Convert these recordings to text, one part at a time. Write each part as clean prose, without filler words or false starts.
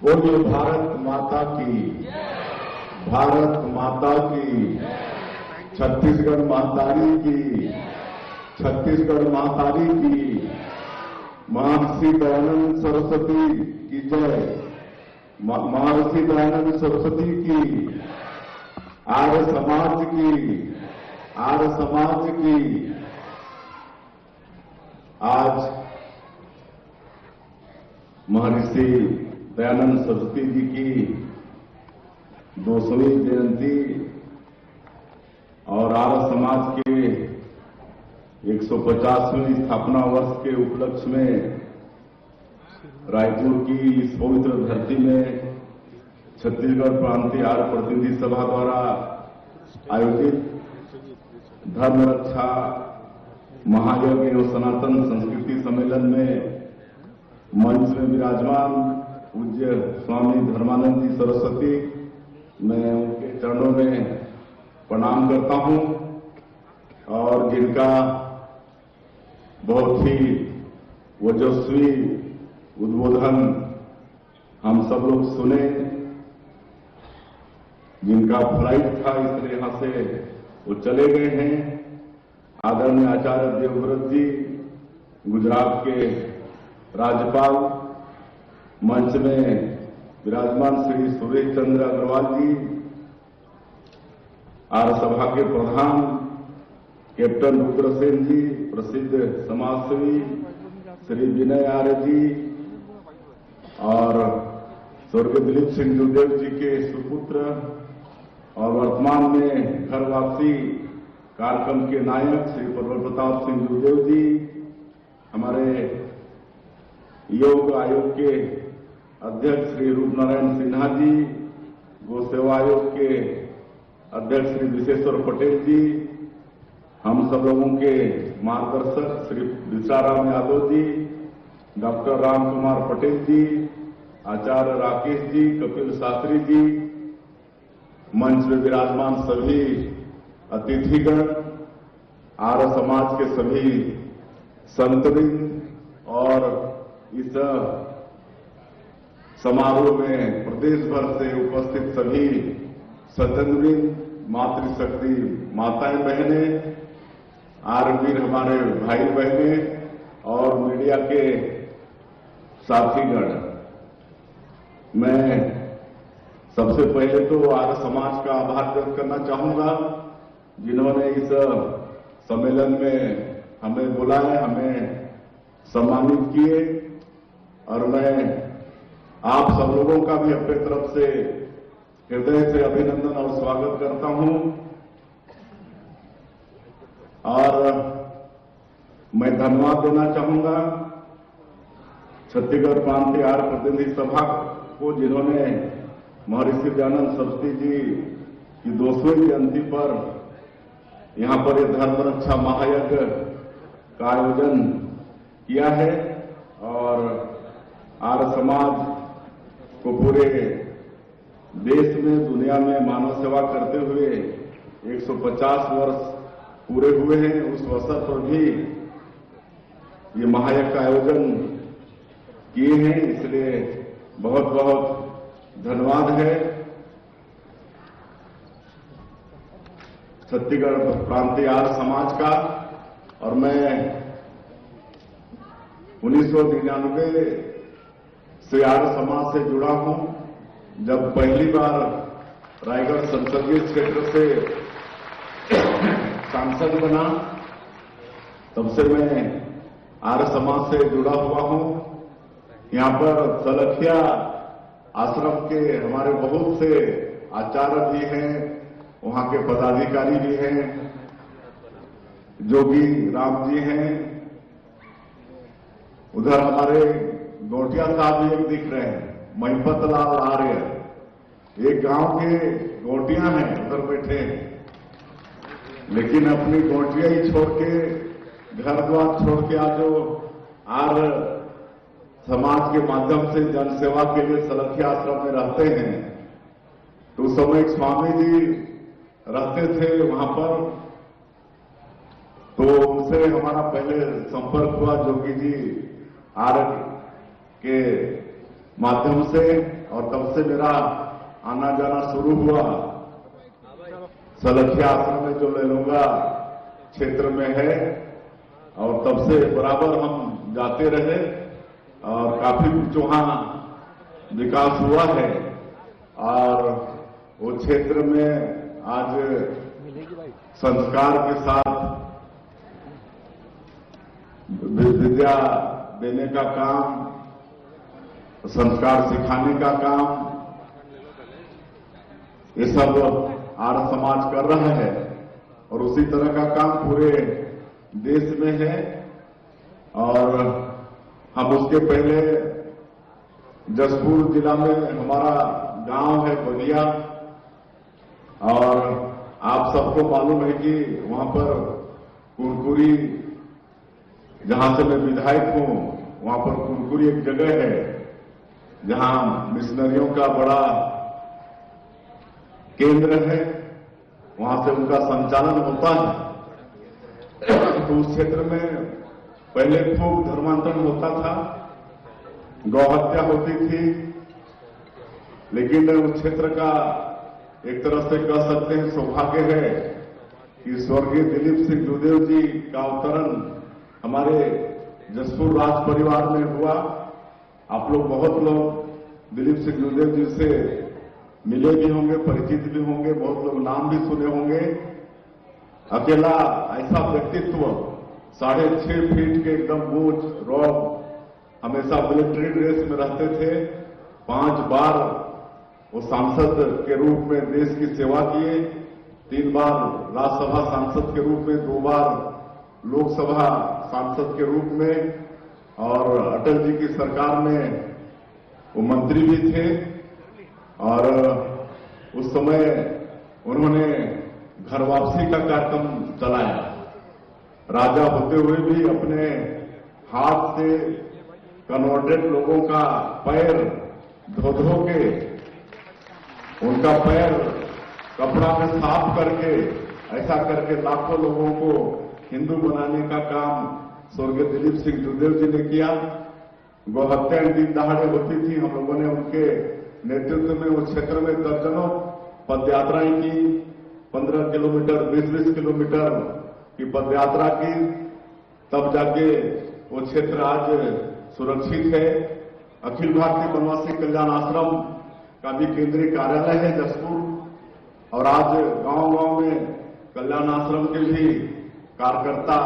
बोलिए भारत माता की, भारत माता की, छत्तीसगढ़ महतारी की, छत्तीसगढ़ महतारी की, महर्षि दयानंद सरस्वती की जय, महर्षि दयानंद सरस्वती की, आर्य समाज की, आर्य समाज की। आज महर्षि दयानंद सरस्वती जी की 200वीं जयंती और आर्य समाज के 150वें स्थापना वर्ष के उपलक्ष्य में रायपुर की इस पवित्र धरती में छत्तीसगढ़ प्रांतीय आर्य प्रतिनिधि सभा द्वारा आयोजित धर्म रक्षा महायज्ञ एवं सनातन संस्कृति सम्मेलन में मंच में विराजमान पूज्य स्वामी धर्मानंद जी सरस्वती, मैं उनके चरणों में प्रणाम करता हूं और जिनका बहुत ही ओजस्वी उद्बोधन हम सब लोग सुने, जिनका फ्लाइट था इसलिए यहां से वो चले गए हैं। आदरणीय आचार्य देवव्रत जी, गुजरात के राज्यपाल, मंच में विराजमान श्री सुरेश चंद्र अग्रवाल जी, आर्य सभा के प्रधान कैप्टन रुद्रसेन जी, प्रसिद्ध समाजसेवी श्री विनय आर्य जी और स्वर्गीय दिलीप सिंह जूदेव जी के सुपुत्र और वर्तमान में घर वापसी कार्यक्रम के नायक श्री प्रबल प्रताप सिंह जूदेव जी, हमारे योग आयोग के अध्यक्ष श्री रूपनारायण सिन्हा जी, गौ सेवा आयोग के अध्यक्ष श्री विशेश्वर पटेल जी, हम सब लोगों के मार्गदर्शक श्री विशाराम यादव जी, डॉक्टर राम कुमार पटेल जी, आचार्य राकेश जी, कपिल शास्त्री जी, मंच में विराजमान सभी अतिथिगण, आर्य समाज के सभी संतवृंद और इस समारोह में प्रदेश भर से उपस्थित सभी सज्जनवृंद, मातृशक्ति माताएं बहनें, आर्यवीर हमारे भाई बहने और मीडिया के साथीगण, मैं सबसे पहले तो आर्य समाज का आभार व्यक्त करना चाहूंगा जिन्होंने इस सम्मेलन में हमें बुलाया, हमें सम्मानित किए और मैं आप सब लोगों का भी अपने तरफ से हृदय से अभिनंदन और स्वागत करता हूं। और मैं धन्यवाद देना चाहूंगा छत्तीसगढ़ प्रांतीय आर्य प्रतिनिधि सभा को, जिन्होंने महर्षि दयानंद सरस्वती जी की 200वीं जयंती पर यहां पर यह धर्म रक्षा महायज्ञ का आयोजन किया है और आर्य समाज को पूरे देश में, दुनिया में मानव सेवा करते हुए 150 वर्ष पूरे हुए हैं। उस अवसर पर भी ये महायज्ञ का आयोजन किए हैं, इसलिए बहुत बहुत धन्यवाद है छत्तीसगढ़ प्रांतीय आर्य समाज का। और मैं 1999 से आर्य समाज से जुड़ा हूं। जब पहली बार रायगढ़ संसदीय क्षेत्र से सांसद बना, तब से मैं आर्य समाज से जुड़ा हुआ हूं। यहां पर सलखिया आश्रम के हमारे बहुत से आचार्य भी हैं, वहां के पदाधिकारी भी हैं, जोगी राम जी हैं, उधर हमारे गोटिया साहब भी एक दिख रहे हैं, महिपत लाल आर्य, एक गांव के गोटियां हैं, उधर बैठे हैं, लेकिन अपनी गोटियां ही छोड़ के, घर द्वार छोड़ के आज जो आर्य समाज के माध्यम से जनसेवा के लिए सलखिया आश्रम में रहते हैं, तो उस समय एक स्वामी जी रहते थे वहां पर, तो उनसे हमारा पहले संपर्क हुआ। जोगी जी आर्य के माध्यम से, और तब से मेरा आना जाना शुरू हुआ। सलखिया आश्रम में जो लेलुंगा क्षेत्र में है, और तब से बराबर हम जाते रहे और काफी कुछ वहां विकास हुआ है। और वो क्षेत्र में आज संस्कार के साथ विद्या देने का काम, संस्कार सिखाने का काम, ये सब आर्य समाज कर रहा है। और उसी तरह का काम पूरे देश में है। और हम उसके पहले जसपुर जिला में हमारा गांव है बलिया, और आप सबको मालूम है कि वहां पर कुरकुरी, जहां से मैं विधायक हूं, वहां पर कुरकुरी एक जगह है जहां मिशनरियों का बड़ा केंद्र है, वहां से उनका संचालन होता है। तो उस क्षेत्र में पहले खूब धर्मांतरण होता था, गौहत्या होती थी, लेकिन उस क्षेत्र का एक तरह से कह सकते हैं सौभाग्य है कि स्वर्गीय दिलीप सिंह जूदेव जी का अवतरण हमारे जसपुर राज परिवार में हुआ। आप लोग बहुत लोग दिलीप सिंह जूदेव जी से मिले भी होंगे, परिचित भी होंगे, बहुत लोग नाम भी सुने होंगे। अकेला ऐसा व्यक्तित्व, 6.5 फीट के एकदम मूंछ रौब, हमेशा मिलिट्री ड्रेस में रहते थे। 5 बार वो सांसद के रूप में देश की सेवा किए, 3 बार राज्यसभा सांसद के रूप में, 2 बार लोकसभा सांसद के रूप में, और अटल जी की सरकार में वो मंत्री भी थे। और उस समय उन्होंने घर वापसी का कार्यक्रम चलाया। राजा होते हुए भी अपने हाथ से कन्वर्टेड लोगों का पैर धो धो के, उनका पैर कपड़ा में साफ करके, ऐसा करके लाखों लोगों को हिंदू बनाने का काम स्वर्गीय दिलीप सिंह जूदेव जी ने किया। गौहत्याएं दिन दहाड़े होती थी, हम लोगों ने उनके नेतृत्व में उस क्षेत्र में दर्जनों पदयात्राएं की, 15 किलोमीटर, 20-20 किलोमीटर की पदयात्रा की। तब जाके वो क्षेत्र आज सुरक्षित है। अखिल भारतीय वनवासी कल्याण आश्रम का भी केंद्रीय कार्यालय है जसपुर, और आज गांव-गांव में कल्याण आश्रम के भी कार्यकर्ता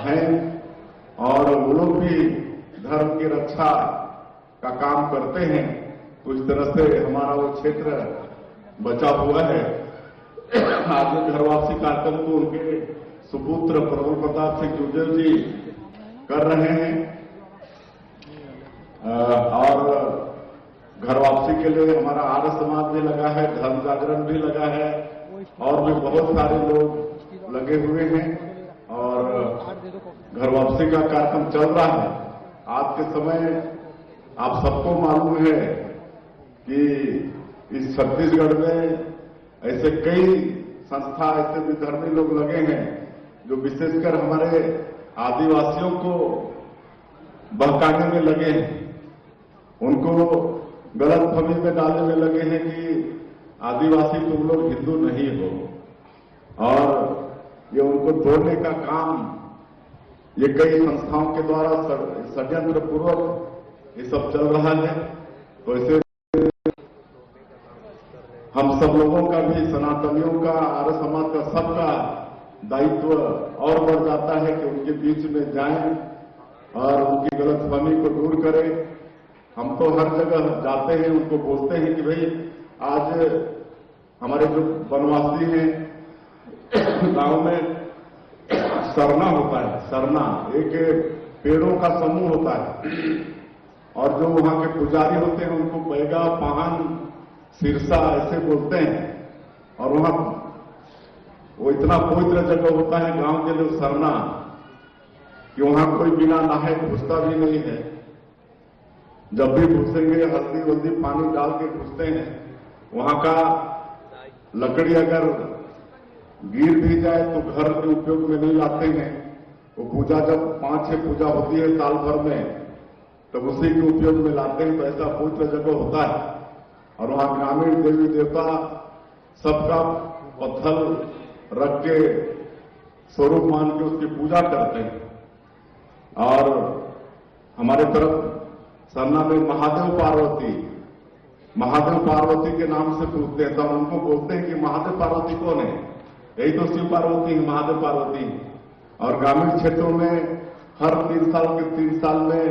हैं, और वो लोग भी धर्म की रक्षा का काम करते हैं। तो इस तरह से हमारा वो क्षेत्र बचा हुआ है। आज घर वापसी कार्यक्रम को उनके सुपुत्र प्रबल प्रताप सिंह जूदेव जी कर रहे हैं, और घर वापसी के लिए हमारा आर्य समाज भी लगा है, धर्म जागरण भी लगा है, और भी बहुत सारे लोग लगे हुए हैं, और घर वापसी का कार्यक्रम चल रहा है। आज के समय आप सबको मालूम है कि इस छत्तीसगढ़ में ऐसे कई संस्था, ऐसे विधर्मी लोग लगे हैं जो विशेषकर हमारे आदिवासियों को बहकाने में लगे हैं, उनको गलतफहमी में डालने में लगे हैं कि आदिवासी तुम लोग हिंदू नहीं हो, और ये उनको तोड़ने का काम ये कई संस्थाओं के द्वारा षड्यंत्र पूर्वक ये सब चल रहा है। तो ऐसे हम सब लोगों का भी, सनातनियों का, आर्य समाज का, सबका दायित्व और बढ़ जाता है कि उनके बीच में जाएं और उनकी गलतफहमी को दूर करें। हम तो हर जगह जाते हैं, उनको बोलते हैं कि भाई आज हमारे जो वनवासी हैं गांव में सरना होता है, सरना एक पेड़ों का समूह होता है, और जो वहां के पुजारी होते हैं उनको बैगा, पाहन, सिरसा ऐसे बोलते हैं। और वहां वो इतना पवित्र जगह होता है गांव के लिए सरना, कि वहां कोई बिना नहाए घुसता भी नहीं है। जब भी घुसेंगे हल्दी वल्दी पानी डाल के घुसते हैं। वहां का लकड़ी अगर गिर भी जाए तो घर के उपयोग में नहीं लाते हैं। वो पूजा जब 5-6 पूजा होती है साल भर में, तब उसी के उपयोग में लाते हैं। तो ऐसा पवित्र जगह होता है और वहां ग्रामीण देवी देवता सबका पत्थर रख के स्वरूप मान के उसकी पूजा करते हैं। और हमारे तरफ सरना में महादेव पार्वती के नाम से पूछते हैं, तो हम उनको बोलते हैं कि महादेव पार्वती कौन है? यही तो शिव पार्वती है, महादेव पार्वती। और ग्रामीण क्षेत्रों में हर 3 साल में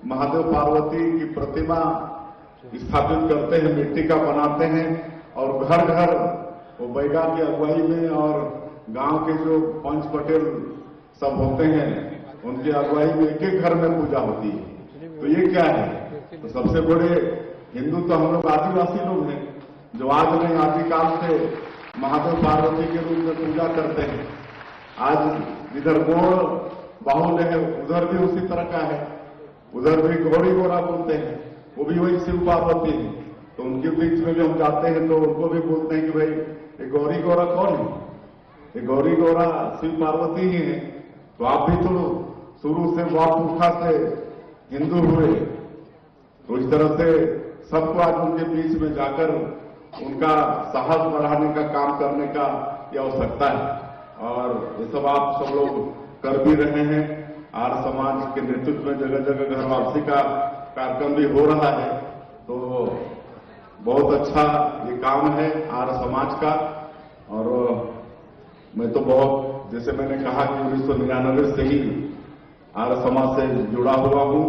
महादेव पार्वती की प्रतिमा स्थापित करते हैं, मिट्टी का बनाते हैं और घर घर वो बैगा की अगुवाई में और गांव के जो पंच पटेल सब होते हैं उनकी अगुवाई में एक एक घर में पूजा होती है। तो ये क्या है? तो सबसे बड़े हिंदू तो हम लोग आदिवासी लोग हैं, जो आज नहीं आदिकाल से महादेव पार्वती के रूप में पूजा करते हैं। आज इधर गौड़ बाहुल्य है, उधर भी उसी तरह का है, उधर भी गौरी गौरा बोलते हैं, वो भी वही शिव पार्वती है। तो उनके बीच में भी हम जाते हैं तो उनको भी बोलते हैं कि भाई ये गौरी गौरा कौन है? ये गौरी गौरा शिव पार्वती ही है। तो आप भी तो शुरू से वापुखा से हिंदू हुए, तो इस तरह से सबको आज उनके बीच में जाकर उनका साहस बढ़ाने का काम करने का ये आवश्यकता है। और ये सब आप सब लोग कर भी रहे हैं। आर्य समाज के नेतृत्व में जगह जगह घर वापसी का कार्यक्रम भी हो रहा है। तो बहुत अच्छा ये काम है आर्य समाज का। और मैं तो बहुत, जैसे मैंने कहा कि 1999 से ही आर्य समाज से जुड़ा हुआ हूं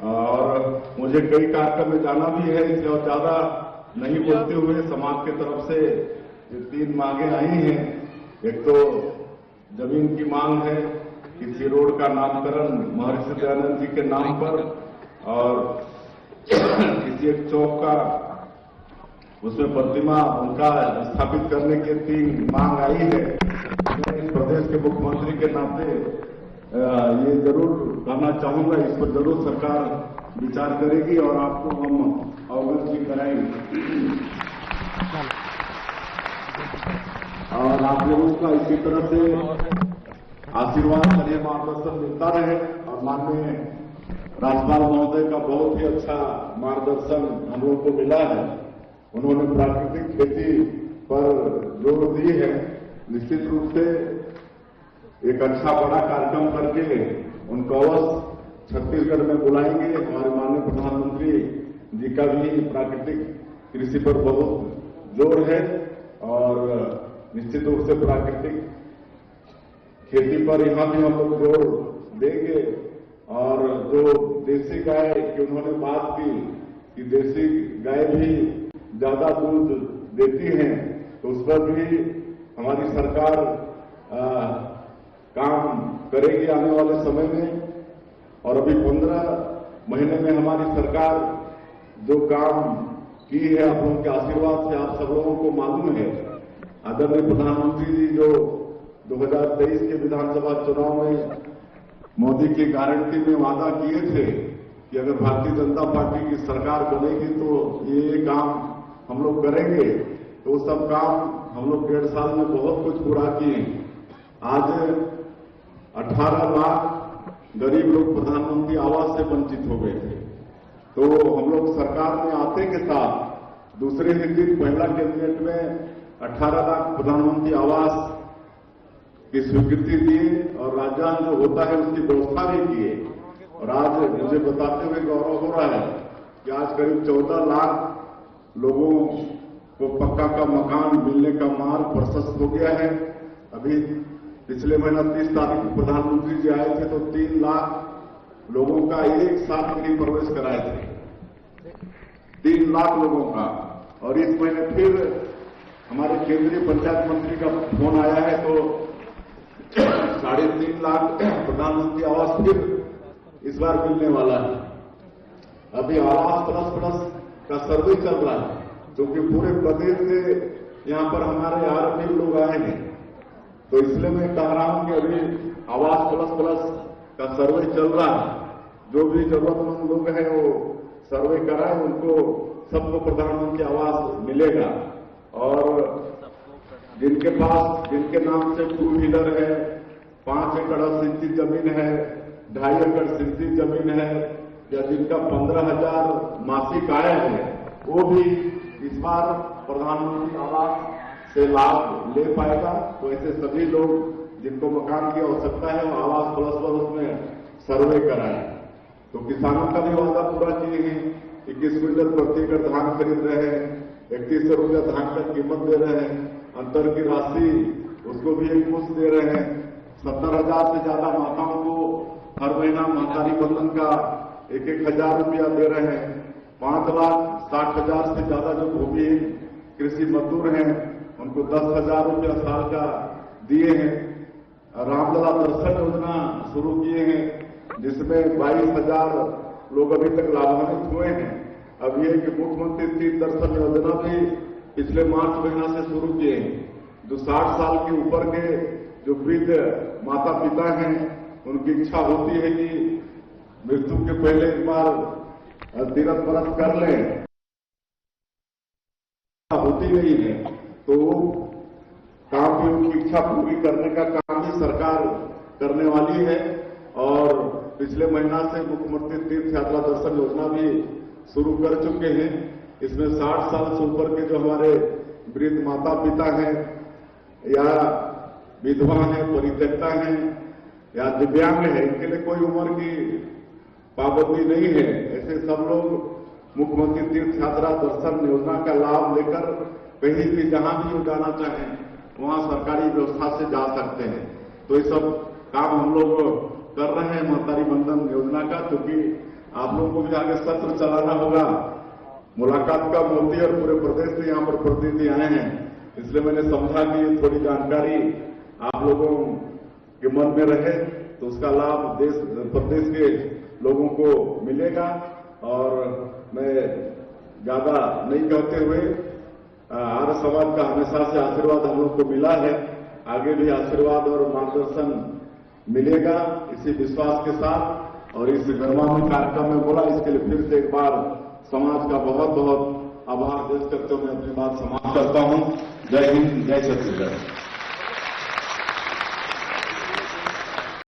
और मुझे कई कार्यक्रम में जाना भी है, इसलिए और ज्यादा नहीं बोलते हुए समाज की तरफ से ये 3 मांगे आई हैं। एक तो जमीन की मांग है, किसी रोड का नामकरण महर्षि दयानंद जी के नाम पर और किसी एक चौक का उसमें प्रतिमा उनका स्थापित करने की 3 मांग आई है। मैं इस प्रदेश के मुख्यमंत्री के नाते ये जरूर कहना चाहूंगा, इस पर जरूर सरकार विचार करेगी और आपको हम अवगत भी कराएंगे। और आप लोगों का इसी तरह से आशीर्वाद करिए, मार्गदर्शन मिलता रहे। और माननीय राज्यपाल महोदय का बहुत ही अच्छा मार्गदर्शन हम लोगों को मिला है। उन्होंने प्राकृतिक खेती पर जोर दी है। निश्चित रूप से एक अच्छा बड़ा कार्यक्रम करके उनको अवश्य छत्तीसगढ़ में बुलाएंगे। हमारे माननीय प्रधानमंत्री जी का भी प्राकृतिक कृषि पर बहुत जोर है और निश्चित रूप से प्राकृतिक खेती पर यहां भी हम लोग जोर देंगे। और जो देसी गाय की उन्होंने बात की कि देसी गाय भी ज्यादा दूध देती हैं, तो उस पर भी हमारी सरकार काम करेगी आने वाले समय में। और अभी 15 महीने में हमारी सरकार जो काम की है, आप लोगों के आशीर्वाद से आप सब लोगों को मालूम है। आदरणीय प्रधानमंत्री जी जो 2023 के विधानसभा चुनाव में मोदी की गारंटी में वादा किए थे कि अगर भारतीय जनता पार्टी की सरकार बनेगी तो ये काम हम लोग करेंगे, तो सब काम हम लोग 1.5 साल में बहुत कुछ पूरा किए। आज 18 लाख गरीब लोग प्रधानमंत्री आवास से वंचित हो गए थे। तो हम लोग सरकार में आते के साथ दूसरे ही दिन पहला कैबिनेट में 18 लाख प्रधानमंत्री आवास की स्वीकृति दिए और राजधान जो होता है उसकी व्यवस्था भी किए। और आज मुझे बताते हुए गौरव हो रहा है कि आज करीब 14 लाख लोगों को पक्का का मकान मिलने का मार्ग प्रशस्त हो गया है। अभी पिछले महीना 30 तारीख को प्रधानमंत्री जी आए थे तो 3 लाख लोगों का एक साथ गृह प्रवेश कराए थे, 3 लाख लोगों का। और इस महीने फिर हमारे केंद्रीय पंचायत मंत्री का फोन आया है तो 3.5 लाख प्रधानमंत्री आवास फिर इस बार मिलने वाला है। अभी आवास प्लस प्लस का सर्वे चल रहा है, क्योंकि पूरे प्रदेश से यहां पर हमारे आरपी लोग आए हैं। तो इसलिए मैं कह रहा हूं कि अभी आवास प्लस प्लस का सर्वे चल रहा है। जो भी जरूरतमंद लोग हैं वो सर्वे कराए, उनको सबको प्रधानमंत्री आवास मिलेगा। और जिनके पास, जिनके नाम से 2 व्हीलर है, 5 एकड़ सिंचित जमीन है, 2.5 एकड़ सिंचित जमीन है, या जिनका 15,000 मासिक आय है वो भी इस बार प्रधानमंत्री आवास से लाभ ले पाएगा। तो ऐसे सभी लोग जिनको मकान की आवश्यकता है वो आवास प्लस पर उसमें सर्वे कराएं। तो किसानों का भी वादा पूरा किए हैं, 21 क्विंटल प्रति एकड़ धान खरीद रहे हैं, 3100 रुपया धान का कीमत दे रहे हैं, अंतर की राशि उसको भी एक मुश्त दे रहे हैं। 70,000 से ज्यादा माताओं को हर महीना महतारी बंधन का 1,000 रुपया दे रहे हैं। 5,60,000 से ज्यादा जो भूमिहीन कृषि मजदूर हैं उनको 10,000 रुपया साल का दिए हैं। रामलला दर्शन योजना शुरू किए हैं जिसमें 22,000 लोग अभी तक लाभान्वित हुए हैं। अब ये कि मुख्यमंत्री तीर्थ दर्शन योजना भी पिछले मार्च महीना से शुरू किए हैं। जो 60 साल के ऊपर के जो वृद्ध माता पिता हैं उनकी इच्छा होती है कि मृत्यु के पहले एक बार तीर्थ व्रत कर लें, होती नहीं है तो काम भी उनकी इच्छा पूरी करने का काम भी सरकार करने वाली है। और पिछले महीना से मुख्यमंत्री तीर्थ यात्रा दर्शन योजना भी शुरू कर चुके हैं। इसमें 60 साल से ऊपर के जो हमारे वृद्ध माता पिता हैं या विधवा हैं, परित्यक्ता हैं या दिव्यांग है, इनके लिए कोई उम्र की पाबंदी नहीं है। ऐसे सब लोग मुख्यमंत्री तीर्थ यात्रा दर्शन योजना का लाभ लेकर कहीं भी जहां भी वो जाना चाहें वहां सरकारी व्यवस्था से जा सकते हैं। तो ये सब काम हम लोग कर रहे हैं महतारी बंधन योजना का, क्योंकि आप लोगों को भी आगे सत्र चलाना होगा। मुलाकात का मोदी और पूरे प्रदेश से यहाँ पर प्रतिनिधि आए हैं, इसलिए मैंने समझा कि थोड़ी जानकारी आप लोगों के मन में रहे तो उसका लाभ प्रदेश के लोगों को मिलेगा। और मैं ज्यादा नहीं कहते हुए आर्य समाज का हमेशा से आशीर्वाद हम लोग को मिला है, आगे भी आशीर्वाद और मार्गदर्शन मिलेगा इसी विश्वास के साथ। और इस गौरवान्वित कार्यक्रम में बोला, इसके लिए फिर से एक बार समाज का बहुत बहुत आभार व्यक्त करते हुए मैं अपनी बात समाप्त करता हूं। जय हिंद, जय छत्तीसगढ़।